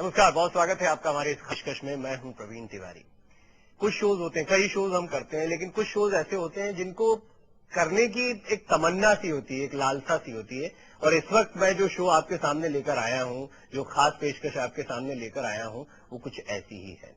नमस्कार, बहुत स्वागत है आपका हमारे इस खशखश में। मैं हूं प्रवीण तिवारी। कुछ शोज होते हैं, कई शोज हम करते हैं, लेकिन कुछ शोज ऐसे होते हैं जिनको करने की एक तमन्ना सी होती है, एक लालसा सी होती है। और इस वक्त मैं जो शो आपके सामने लेकर आया हूं, जो खास पेशकश आपके सामने लेकर आया हूं, वो कुछ ऐसी ही है।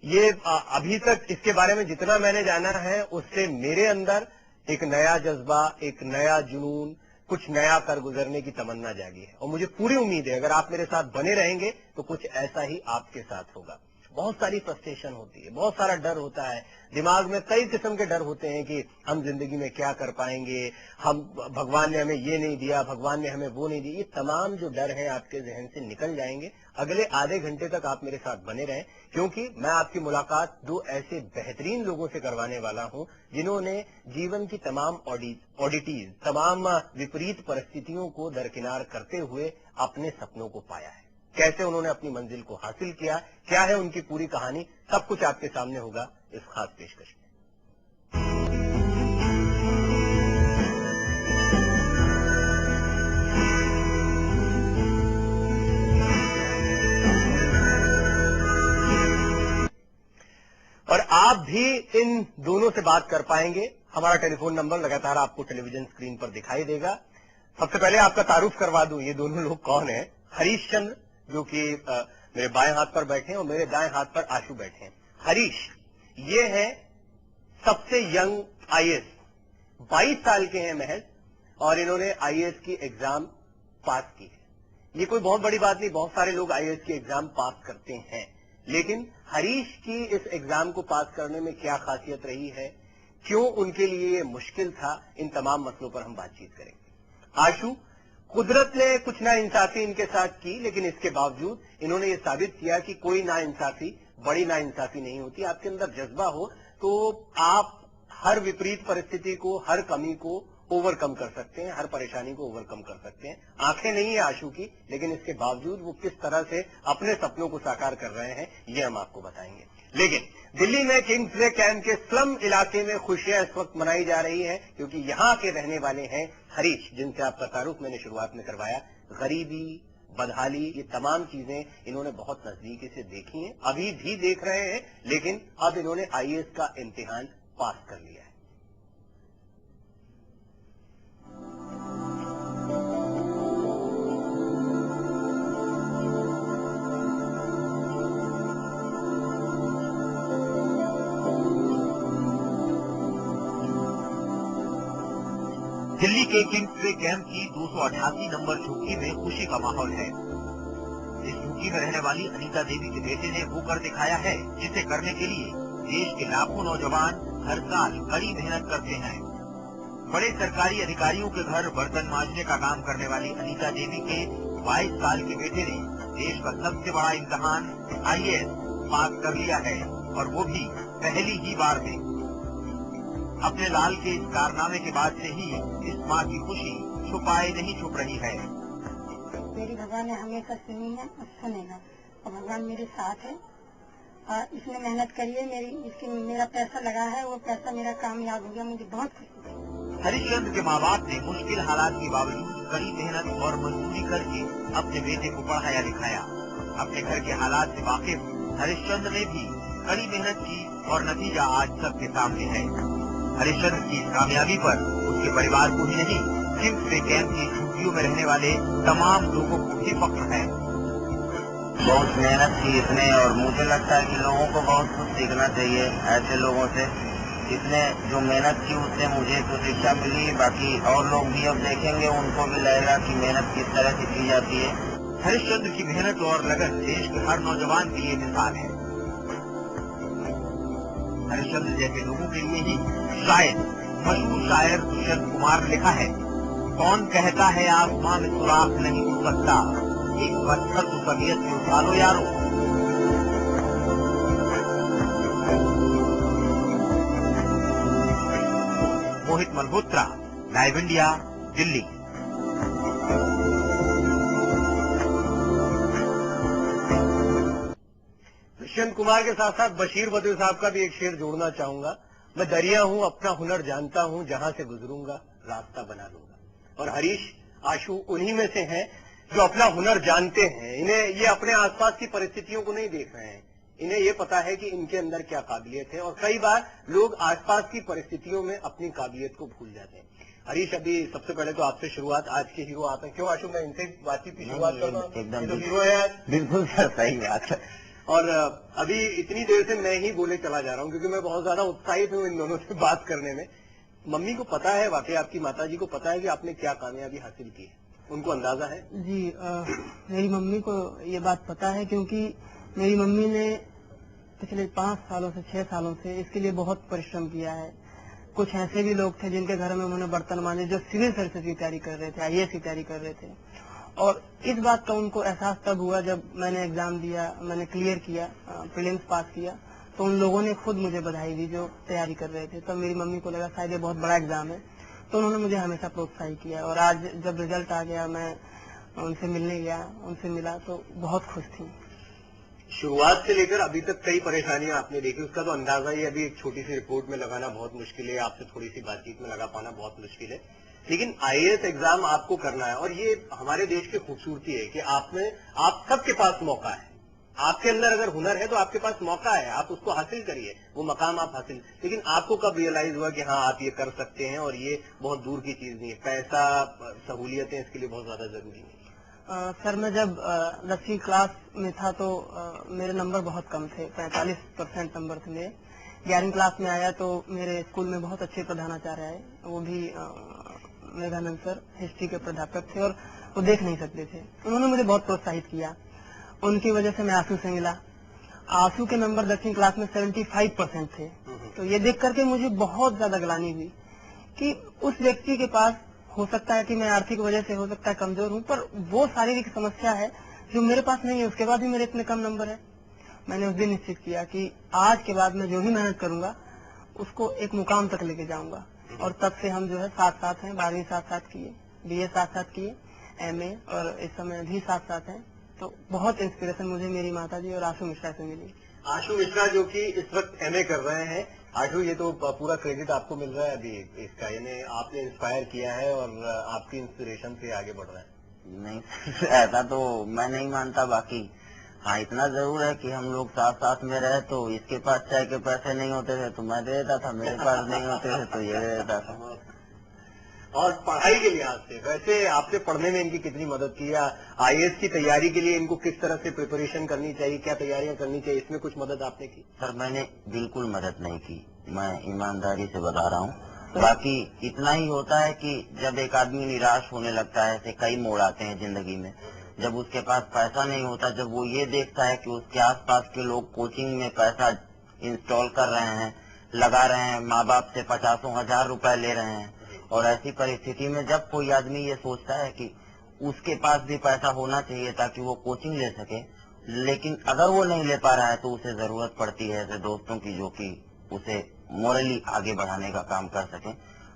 ये अभी तक इसके बारे में जितना मैंने जाना है, उससे मेरे अंदर एक नया जज्बा, एक नया जुनून, कुछ नया कर गुजरने की तमन्ना जागी है। और मुझे पूरी उम्मीद है अगर आप मेरे साथ बने रहेंगे तो कुछ ऐसा ही आपके साथ होगा। बहुत सारी फ्रस्ट्रेशन होती है, बहुत सारा डर होता है, दिमाग में कई किस्म के डर होते हैं कि हम जिंदगी में क्या कर पाएंगे, हम भगवान ने हमें ये नहीं दिया, भगवान ने हमें वो नहीं दिया। ये तमाम जो डर हैं आपके जहन से निकल जाएंगे। अगले आधे घंटे तक आप मेरे साथ बने रहें, क्योंकि मैं आपकी मुलाकात दो ऐसे बेहतरीन लोगों से करवाने वाला हूं जिन्होंने जीवन की तमाम ऑडिटीज, तमाम विपरीत परिस्थितियों को दरकिनार करते हुए अपने सपनों को पाया है। कैसे उन्होंने अपनी मंजिल को हासिल किया, क्या है उनकी पूरी कहानी, सब कुछ आपके सामने होगा इस खास पेशकश में। और आप भी इन दोनों से बात कर पाएंगे। हमारा टेलीफोन नंबर लगातार आपको टेलीविजन स्क्रीन पर दिखाई देगा। सबसे पहले आपका तारुफ करवा दूं, ये दोनों लोग कौन हैं। हरीश चंद्र, जो कि मेरे बाएं हाथ पर बैठे हैं, और मेरे दाएं हाथ पर आशु बैठे हैं। हरीश ये है सबसे यंग आईएएस, 22 साल के हैं महज, और इन्होंने आईएएस की एग्जाम पास की है। ये कोई बहुत बड़ी बात नहीं, बहुत सारे लोग आईएएस की एग्जाम पास करते हैं, लेकिन हरीश की इस एग्जाम को पास करने में क्या खासियत रही है, क्यों उनके लिए ये मुश्किल था, इन तमाम मसलों पर हम बातचीत करेंगे। आशु, कुदरत ने कुछ नाइंसाफी इनके साथ की, लेकिन इसके बावजूद इन्होंने ये साबित किया कि कोई नाइंसाफी बड़ी नाइंसाफी नहीं होती। आपके अंदर जज्बा हो तो आप हर विपरीत परिस्थिति को, हर कमी को ओवरकम कर सकते हैं, हर परेशानी को ओवरकम कर सकते हैं। आंखें नहीं है आशु की, लेकिन इसके बावजूद वो किस तरह से अपने सपनों को साकार कर रहे हैं, ये हम आपको बताएंगे। लेकिन दिल्ली में किंग्सवे कैंप के स्लम इलाके में खुशियां इस वक्त मनाई जा रही हैं, क्योंकि यहां के रहने वाले हैं हरीश, जिनसे आपका तारुफ मैंने शुरुआत में करवाया। गरीबी, बदहाली, ये तमाम चीजें इन्होंने बहुत नजदीकी से देखी हैं, अभी भी देख रहे हैं, लेकिन अब इन्होंने आईएएस का इम्तिहान पास कर लिया है। दिल्ली के किंग्सवे कैंप की 288 नंबर झुग्गी में खुशी का माहौल है। इस झुग्गी में रहने वाली अनीता देवी के बेटे ने वो कर दिखाया है जिसे करने के लिए देश के लाखों नौजवान हर साल कड़ी मेहनत करते हैं। बड़े सरकारी अधिकारियों के घर बर्तन मांजने का काम करने वाली अनीता देवी के 22 साल के बेटे ने देश का सबसे बड़ा इम्तिहान आईएएस पास कर लिया है, और वो भी पहली ही बार में। अपने लाल के इस कारनामे के बाद से ही इस माँ की खुशी छुपाए नहीं छुप रही है। मेरी भगवान ने हमेशा सुनी है और सुनेगा, और भगवान मेरे साथ है। और इसने मेहनत करी है, मेरा पैसा लगा है, वो पैसा मेरा कामयाब हो गया, मुझे बहुत खुशी है। हरिश्चंद्र के माँ बाप ने मुश्किल हालात के बावजूद कड़ी मेहनत और मजदूरी करके अपने बेटे को पढ़ाया लिखाया। अपने घर के हालात से वाकिफ हरिश्चंद्र ने भी कड़ी मेहनत की, और नतीजा आज सबके सामने है। हरिश्चंद्र की इस कामयाबी पर उसके परिवार को ही नहीं, किंग्सवे कैंप की झुग्गियों में रहने वाले तमाम लोगों को भी फख्र है। बहुत मेहनत की इसने, और मुझे लगता है कि लोगों को बहुत कुछ सीखना चाहिए ऐसे लोगों से। इसने जो मेहनत की उससे मुझे तो शिक्षा मिली, बाकी और लोग भी अब देखेंगे, उनको भी लगेगा कि मेहनत किस तरह से की जाती है। हरिश्चंद्र की मेहनत और लगन देश के हर नौजवान के लिए मिसाल है। हरिश्चंद्र जैसे लोगों के लिए ही शायद मशहूर शायर दुष्यंत कुमार ने लिखा है, कौन कहता है आसमां में सुराख नहीं हो सकता, एक पत्थर तो तबीयत में उठा लो यारो। मोहित मल्होत्रा, लाइव इंडिया, दिल्ली। दुष्यंत कुमार के साथ साथ बशीर बद्र साहब का भी एक शेर जोड़ना चाहूंगा। मैं दरिया हूं, अपना हुनर जानता हूं, जहां से गुजरूंगा रास्ता बना लूंगा। और हरीश, आशु उन्हीं में से हैं। जो अपना हुनर जानते हैं, इन्हें ये अपने आसपास की परिस्थितियों को नहीं देख रहे हैं, इन्हें ये पता है कि इनके अंदर क्या काबिलियत है। और कई बार लोग आसपास की परिस्थितियों में अपनी काबिलियत को भूल जाते हैं। हरीश, अभी सबसे पहले तो आपसे शुरुआत, आज के हीरो आप हैं। क्यों आशु, मैं इनसे बातचीत की शुरुआत कर रहा हूँ? एकदम ये तो हीरो है आज। बिल्कुल सर, सही बात है। और अभी इतनी देर से मैं ही बोले चला जा रहा हूँ, क्योंकि मैं बहुत ज्यादा उत्साहित हूँ इन दोनों से बात करने में। मम्मी को पता है, वाकई आपकी माताजी को पता है कि आपने क्या कामयाबी हासिल की है? उनको अंदाजा है? जी, मेरी मम्मी को ये बात पता है, क्योंकि मेरी मम्मी ने पिछले 5 सालों से 6 सालों से इसके लिए बहुत परिश्रम किया है। कुछ ऐसे भी लोग थे जिनके घर में उन्होंने बर्तन मांजे, जो सिविल सर्विस की तैयारी कर रहे थे, IAS की तैयारी कर रहे थे। और इस बात का उनको एहसास तब हुआ जब मैंने एग्जाम दिया, मैंने क्लियर किया, प्रीलिम्स पास किया, तो उन लोगों ने खुद मुझे बधाई दी जो तैयारी कर रहे थे। तब मेरी मम्मी को लगा शायद ये बहुत बड़ा एग्जाम है, तो उन्होंने मुझे हमेशा प्रोत्साहित किया। और आज जब रिजल्ट आ गया, मैं उनसे मिलने गया, उनसे मिला तो बहुत खुश थी। शुरुआत से लेकर अभी तक कई परेशानियां आपने देखी, उसका तो अंदाजा ही अभी एक छोटी सी रिपोर्ट में लगाना बहुत मुश्किल है, आपसे थोड़ी सी बातचीत में लगा पाना बहुत मुश्किल है। लेकिन IAS एग्जाम आपको करना है, और ये हमारे देश की खूबसूरती है कि आप सबके पास मौका है। आपके अंदर अगर हुनर है तो आपके पास मौका है, आप उसको हासिल करिए, वो मकाम आप हासिल। लेकिन आपको कब रियलाइज हुआ कि हाँ आप ये कर सकते हैं, और ये बहुत दूर की चीज नहीं है, पैसा, सहूलियतें इसके लिए बहुत ज्यादा जरूरी नहीं है? सर, मैं जब 10वीं क्लास में था तो मेरे नंबर बहुत कम थे, 45% नंबर थे मेरे। 11वीं क्लास में आया तो मेरे स्कूल में बहुत अच्छे प्रधानाचार्य आए, वो भी मेघानंद सर हिस्ट्री के प्राध्यापक थे, और वो देख नहीं सकते थे। उन्होंने मुझे बहुत प्रोत्साहित किया, उनकी वजह से मैं आशु से मिला। आशु के नंबर 10वीं क्लास में 75% थे। तो ये देख करके मुझे बहुत ज्यादा ग्लानि हुई कि उस व्यक्ति के पास, हो सकता है कि मैं आर्थिक वजह से हो सकता है कमजोर हूँ, पर वो शारीरिक समस्या है जो मेरे पास नहीं है, उसके बाद भी मेरे इतने कम नंबर है। मैंने उस दिन निश्चित किया कि आज के बाद मैं जो भी मेहनत करूंगा उसको एक मुकाम तक लेके जाऊंगा। और तब से हम जो है साथ साथ हैं, 12वीं साथ साथ किए, BA साथ साथ किए, MA, और इस समय भी साथ साथ हैं। तो बहुत इंस्पिरेशन मुझे मेरी माताजी और आशु मिश्रा से मिली। आशु मिश्रा जो कि इस वक्त MA कर रहे हैं। आशु, ये तो पूरा क्रेडिट आपको मिल रहा है अभी इसका, यानी आपने इंस्पायर किया है और आपकी इंस्पिरेशन से आगे बढ़ रहा है। नहीं ऐसा तो मैं नहीं मानता, बाकी हाँ इतना जरूर है कि हम लोग साथ साथ में रहे, तो इसके पास चाय के पैसे नहीं होते थे तो मैं दे देता था, मेरे पास नहीं होते थे तो ये दे देता था। और पढ़ाई के लिहाज से वैसे आपने पढ़ने में इनकी कितनी मदद की, या IAS की तैयारी के लिए इनको किस तरह से प्रिपरेशन करनी चाहिए, क्या तैयारियां करनी चाहिए, इसमें कुछ मदद आपने की? सर मैंने बिल्कुल मदद नहीं की, मैं ईमानदारी से बता रहा हूँ। बाकी इतना ही होता है कि जब एक आदमी निराश होने लगता है, ऐसे कई मोड़ आते हैं जिंदगी में, जब उसके पास पैसा नहीं होता, जब वो ये देखता है कि उसके आसपास के लोग कोचिंग में पैसा इंस्टॉल कर रहे हैं, लगा रहे हैं, माँ बाप से 50,000 रुपए ले रहे हैं, और ऐसी परिस्थिति में जब कोई आदमी ये सोचता है कि उसके पास भी पैसा होना चाहिए ताकि वो कोचिंग ले सके, लेकिन अगर वो नहीं ले पा रहा है तो उसे जरूरत पड़ती है ऐसे दोस्तों की जो कि उसे मोरली आगे बढ़ाने का काम कर सके,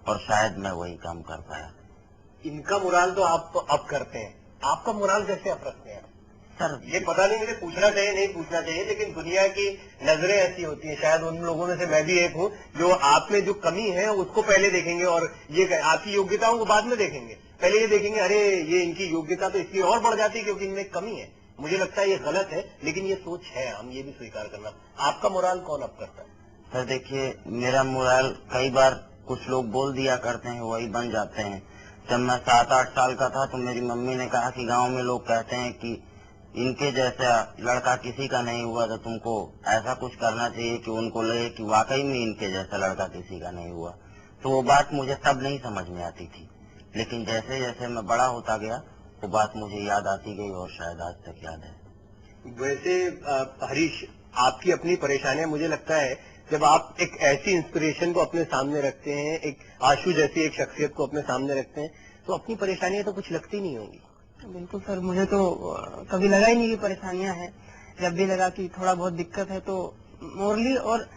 और शायद मैं वही काम कर पाया। इनका मोराल तो आप अब करते हैं, आपका मोराल कैसे आप रखते हैं? सर ये पता नहीं मुझे पूछना चाहिए नहीं पूछना चाहिए, लेकिन दुनिया की नजरें ऐसी होती हैं, शायद उन लोगों में से मैं भी एक हूँ जो आप में जो कमी है उसको पहले देखेंगे, और ये आपकी योग्यताओं को बाद में देखेंगे। पहले ये देखेंगे अरे ये इनकी योग्यता तो इसलिए और बढ़ जाती है क्योंकि इनमें कमी है। मुझे लगता है ये गलत है, लेकिन ये सोच है, हम ये भी स्वीकार करना। आपका मोराल कौन अप करता है? सर देखिए, मेरा मोराल कई बार कुछ लोग बोल दिया करते हैं, वही बन जाते हैं। जब मैं 7-8 साल का था तो मेरी मम्मी ने कहा कि गांव में लोग कहते हैं कि इनके जैसा लड़का किसी का नहीं हुआ, तो तुमको ऐसा कुछ करना चाहिए कि उनको लगे कि वाकई में इनके जैसा लड़का किसी का नहीं हुआ। तो वो बात मुझे तब नहीं समझ में आती थी, लेकिन जैसे जैसे मैं बड़ा होता गया वो बात मुझे याद आती गई, और शायद आज तक याद है। वैसे हरीश, आपकी अपनी परेशानियां, मुझे लगता है जब आप एक ऐसी इंस्पिरेशन को अपने सामने रखते हैं, एक आशु जैसी एक शख्सियत को अपने सामने रखते हैं, तो अपनी परेशानियां तो कुछ लगती नहीं होंगी। बिल्कुल सर, मुझे तो कभी लगा ही नहीं कि परेशानियां हैं। जब भी लगा कि थोड़ा बहुत दिक्कत है तो मोरली, और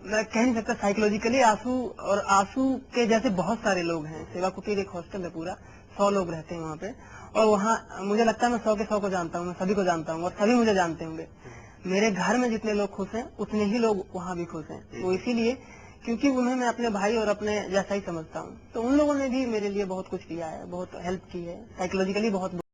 मैं कह नहीं सकता साइकोलॉजिकली, आंसू के जैसे बहुत सारे लोग हैं। सेवा कुटीर एक हॉस्टल है, पूरा 100 लोग रहते हैं वहाँ पे, और वहाँ मुझे लगता है मैं 100 के 100 को जानता हूँ, मैं सभी को जानता हूँ, और सभी मुझे जानते होंगे। मेरे घर में जितने लोग खुश हैं उतने ही लोग वहाँ भी खुश हैं। वो इसीलिए क्योंकि उन्हें मैं अपने भाई और अपने जैसा ही समझता हूँ। तो उन लोगों ने भी मेरे लिए बहुत कुछ किया है, बहुत हेल्प की है, साइकोलॉजिकली बहुत